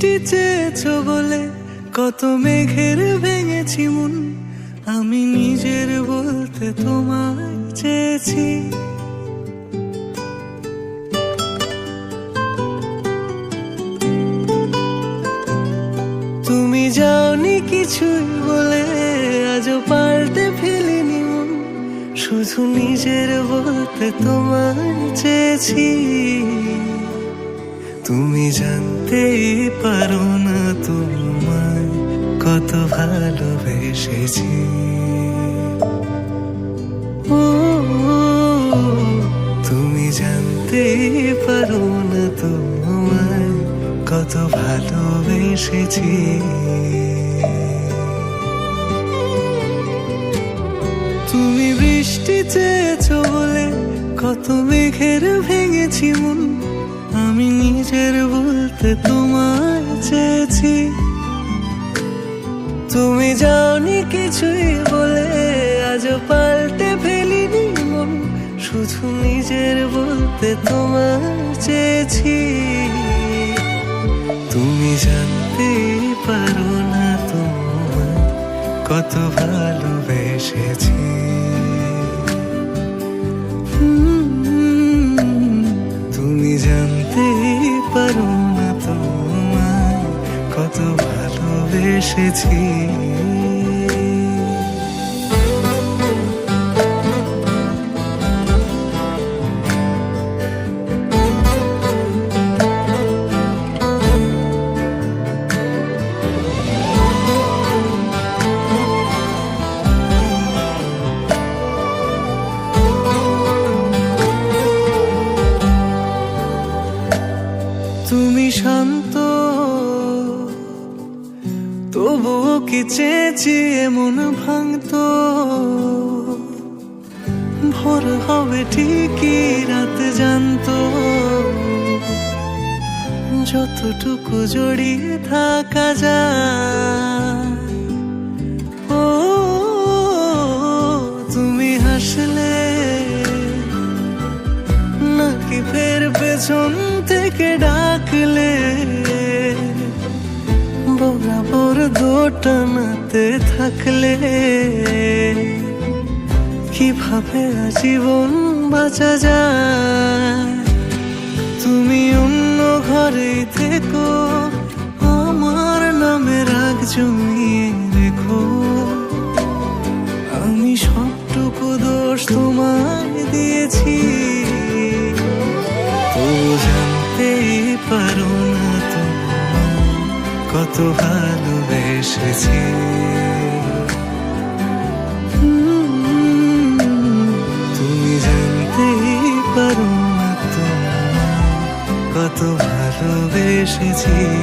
বৃষ্টি চেয়েছো বলে কত মেঘের ভেঙেছি মন, আমি নিজের বলতে তোমায় চেয়েছি। তুমি যাওনি কিছুই বলে আজও পাল্টে ফেলিনি মন, শুধু নিজের বলতে তোমায় চেয়েছি। তুমি জানতেই পারো না তোমায় কত ভালোবেসেছি। ও তুমি জানতেই পারো না তোমায় কত ভালোবেসেছি। তুমি বৃষ্টি চেয়েছো বলে কত মেঘের ভেঙেছি মন, আমি নিজের বলতে তোমায় চেয়েছি। তুমি যাওনি কিছুই বলে আজও পাল্টে ফেলিনি মন, শুধু নিজের বলতে তোমায় চেয়েছি। তুমি জানতে পারো না তোমায় কত ভালোবেসেছি। তুমি জানতে পারো না তোমায় কত ভালোবেসেছি। তুমি শান্ত তবুও কি চেয়েছি এমন ভাঙতো, ভোর হবে ঠিকই রাত জানতো, যতটুকু জড়িয়ে থাকা যায়। ও তুমি হাসলে নাকি ফের পেছন থেকে ডাকলে, বরাবর দোটানাতে থাকলে কিভাবে আজীবন বাঁচা যায়। তুমি অন্য ঘরে থেকো, আমার নামে রাগ জমিয়ে রেখো, আমি সবটুকু দোষ তোমায় দিয়েছি। তো জানতেই পারো না তোমায় কত ভালোবেসেছি। তুমি জানতেই পারো না তোমায় কত ভালোবেসেছি।